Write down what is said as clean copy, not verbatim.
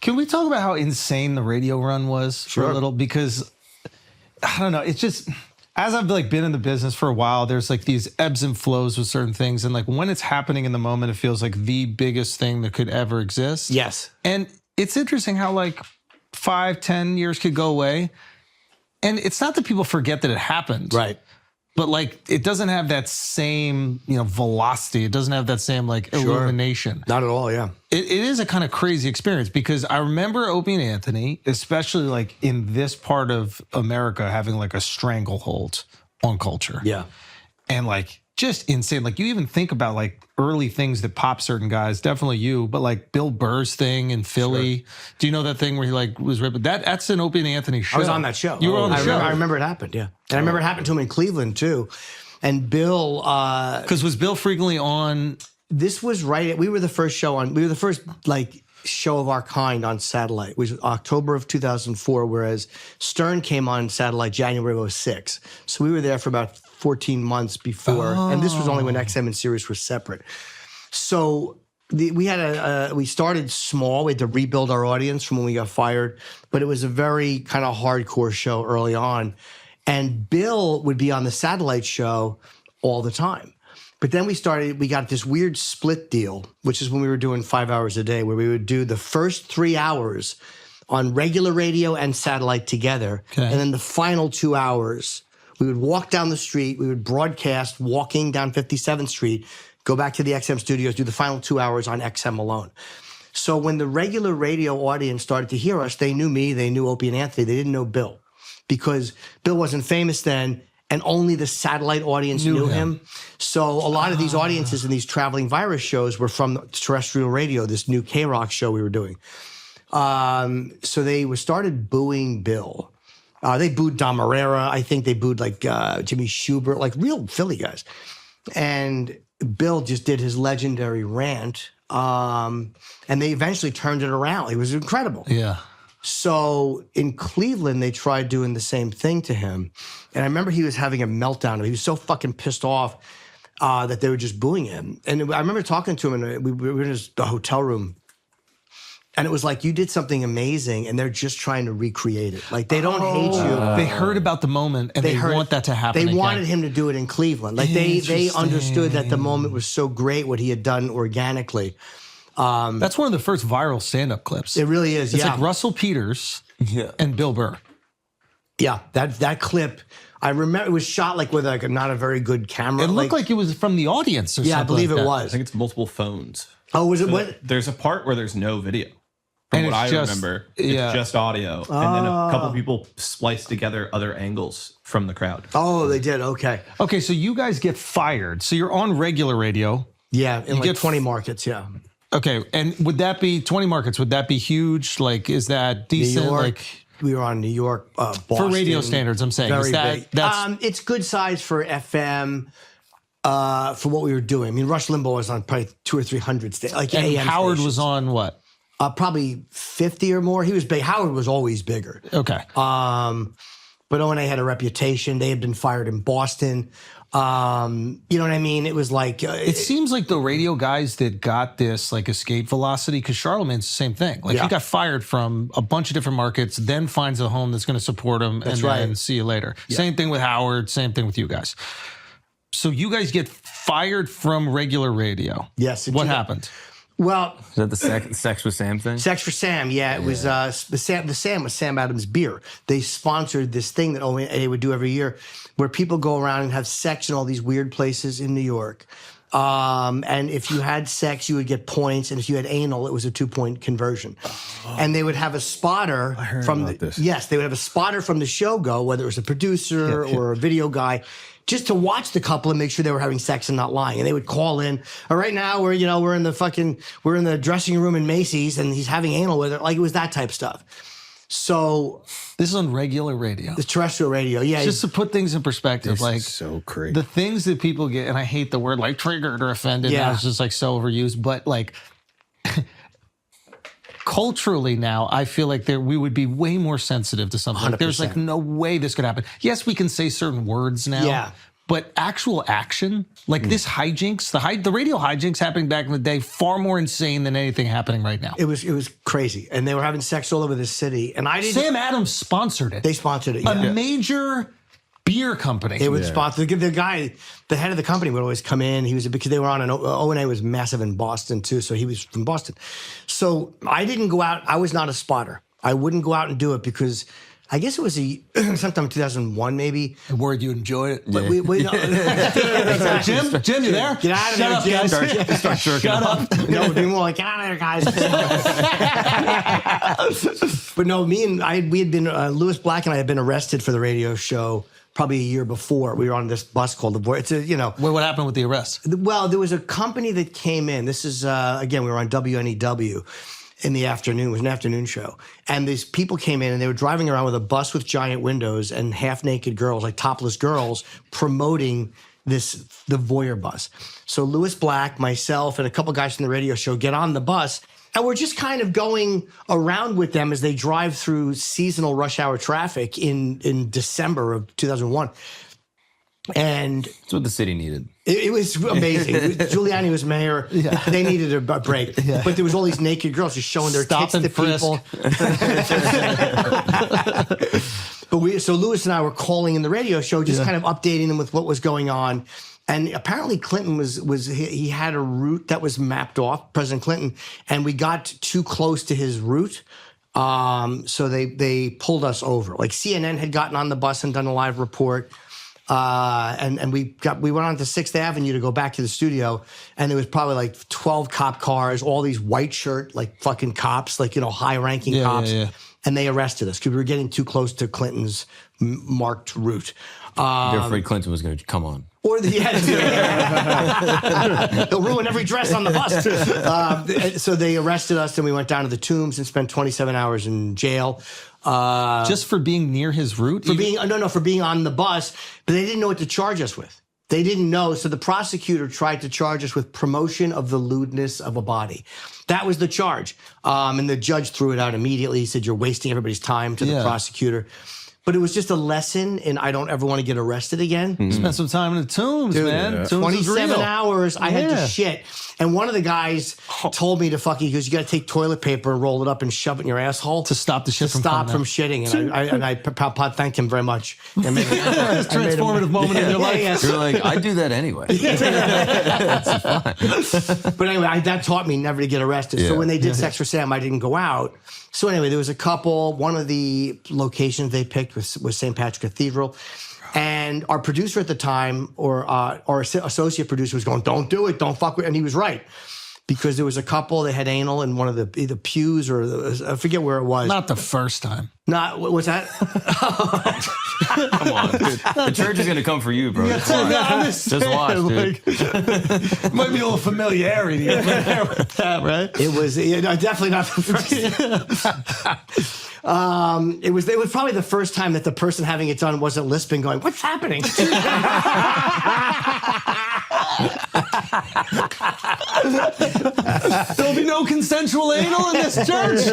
Can we talk about how insane the radio run was for a little? Because I don't know, it's just, as I've like been in the business for a while, there's like these ebbs and flows with certain things. And like when it's happening in the moment, it feels like the biggest thing that could ever exist. Yes. And it's interesting how like 5-10 years could go away. And it's not that people forget that it happened. Right. But like, it doesn't have that same, velocity. It doesn't have that same like illumination. Not at all, yeah. It is a kind of crazy experience because I remember Opie and Anthony, especially like in this part of America, having like a stranglehold on culture. Yeah. And like just insane. Like you even think about like early things that pop certain guys, definitely you, but like Bill Burr's thing in Philly. Sure. Do you know that thing where he like was ripping? That's an Opie and Anthony show. I was on that show. You were on the show. I remember it happened, yeah. And I remember it happened to him in Cleveland too. And Bill... Because was Bill frequently on... This was right... We were the first show on... We were the first like show of our kind on satellite, which was October of 2004, whereas Stern came on satellite January of 2006. So we were there for about 14 months before. Oh. And this was only when XM and Sirius were separate. So we started small. We had to rebuild our audience from when we got fired. But it was a very kind of hardcore show early on. And Bill would be on the satellite show all the time. But then we got this weird split deal, which is when we were doing 5 hours a day, where we would do the first 3 hours on regular radio and satellite together. Okay. And then the final 2 hours, we would walk down the street, we would broadcast walking down 57th Street, go back to the XM studios, do the final 2 hours on XM alone. So when the regular radio audience started to hear us, they knew me, they knew Opie and Anthony, they didn't know Bill. Because Bill wasn't famous then, and only the satellite audience knew him. So a lot of these audiences in these traveling virus shows were from terrestrial radio, this new K-Rock show we were doing. So they started booing Bill. They booed Don Marrera. I think they booed like Jimmy Schubert, like real Philly guys. And Bill just did his legendary rant. And they eventually turned it around. It was incredible. Yeah. So in Cleveland, they tried doing the same thing to him. And I remember he was having a meltdown. He was so fucking pissed off that they were just booing him. And I remember talking to him, and we were in the hotel room. And it was like, you did something amazing, and they're just trying to recreate it. Like, they don't hate you. They heard about the moment, and they want that to happen They wanted him to do it in Cleveland. Like, they understood that the moment was so great, what he had done organically. That's one of the first viral stand-up clips. It really is, It's like Russell Peters and Bill Burr. Yeah, that clip, I remember it was shot like with like not a very good camera. It looked like it was from the audience or something. Yeah, I believe it was. I think it's multiple phones. Oh, was it what? There's a part where there's no video. From what I remember, it's just audio. And then a couple people spliced together other angles from the crowd. Oh, they did, okay. Okay, so you guys get fired. So you're on regular radio. Yeah, in like 20 markets, yeah. Okay, and would that be 20 markets? Would that be huge? Like, is that decent? New York, like, we were on New York, Boston. For radio standards, I'm saying. Very big. It's good size for FM, for what we were doing. I mean, Rush Limbaugh was on probably 200 or 300 like and AM Howard stations. was on what? Probably 50 or more. He was big. Howard was always bigger. Okay. But O&A had a reputation. They had been fired in Boston. You know what I mean? It was like... it seems like the radio guys that got this like escape velocity, because Charlemagne's the same thing. Like he got fired from a bunch of different markets, then finds a home that's going to support him, and then see you later. Yeah. Same thing with Howard, same thing with you guys. So you guys get fired from regular radio. Yes. What happened? Well, is that the Sex with Sam thing? Sex for Sam, yeah. It was the Sam was Sam Adams beer. They sponsored this thing that O&A would do every year, where people go around and have sex in all these weird places in New York. And if you had sex, you would get points, and if you had anal, it was a 2-point conversion. Oh. And they would have a spotter from they would have a spotter from the show go, whether it was a producer or a video guy, just to watch the couple and make sure they were having sex and not lying. And they would call in. Right now we're in the dressing room in Macy's, and he's having anal with her. Like, it was that type stuff. So this is on regular radio. The terrestrial radio, yeah. Just to put things in perspective, like so crazy. The things that people get, and I hate the word like triggered or offended. Yeah, it's just like so overused. But like culturally now, I feel like we would be way more sensitive to something. Like, there's like no way this could happen. Yes, we can say certain words now. Yeah. But actual action, like this hijinks, the radio hijinks happening back in the day, far more insane than anything happening right now. It was crazy, and they were having sex all over the city. And I didn't. Sam Adams sponsored it. They sponsored it. A major beer company. They would sponsor the guy, the head of the company would always come in. He was because they were on an O&A was massive in Boston too, so he was from Boston. So I didn't go out. I was not a spotter. I wouldn't go out and do it because. I guess it was sometime in 2001, maybe. I'm worried you enjoyed it. But we no. Jim, you there? Get out of there, Jim. Start jerking off. No, it'd be more like, get out of there, guys. But no, we had been, Lewis Black and I had been arrested for the radio show probably a year before. We were on this bus called The Voice. It's what happened with the arrest? Well, there was a company that came in. This is, again, we were on WNEW. In the afternoon, it was an afternoon show. And these people came in and they were driving around with a bus with giant windows and half-naked girls, like topless girls, promoting the voyeur bus. So Lewis Black, myself, and a couple guys from the radio show get on the bus, and we're just kind of going around with them as they drive through seasonal rush hour traffic in December of 2001. And that's what the city needed. It was amazing. Giuliani was mayor. Yeah. They needed a break. Yeah. But there was all these naked girls just showing their tits to people. But so Lewis and I were calling in the radio show, just kind of updating them with what was going on. And apparently Clinton he had a route that was mapped off, President Clinton, and we got too close to his route. So they pulled us over. Like CNN had gotten on the bus and done a live report. And we went on to 6th Avenue to go back to the studio, and there was probably like 12 cop cars, all these white shirt, like fucking cops, like, high-ranking cops. Yeah. And they arrested us because we were getting too close to Clinton's marked route. You're afraid Clinton was going to come on. Or they'll ruin every dress on the bus. So they arrested us, and we went down to the Tombs and spent 27 hours in jail. Just for being near his route? For being on the bus, but they didn't know what to charge us with. They didn't know, so the prosecutor tried to charge us with promotion of the lewdness of a body. That was the charge. And the judge threw it out immediately. He said, you're wasting everybody's time to the prosecutor. But it was just a lesson, and I don't ever want to get arrested again. Spent some time in the Tombs, man. Yeah. 27 hours, I had to shit. And one of the guys told me to he goes, you got to take toilet paper and roll it up and shove it in your asshole. To stop the shit from shitting. And I thanked him very much. It's a transformative moment in your life. Yes. You're like, I do that anyway. That's fine. But anyway, that taught me never to get arrested. Yeah. So when they did Sex for Sam, I didn't go out. So anyway, there was a couple. One of the locations they picked was St. Patrick's Cathedral. And our producer at the time, or our associate producer, was going, don't do it, don't fuck with it. And he was right. Because there was a couple, they had anal in one of the either pews or I forget where it was. Not the first time. What's that? Come on, dude. The church is going to come for you, bro. Just watch, dude. Might be a little familiarity with that, right? It was definitely not the first. It was probably the first time that the person having it done wasn't lisping, going, "What's happening?" There'll be no consensual anal in this church.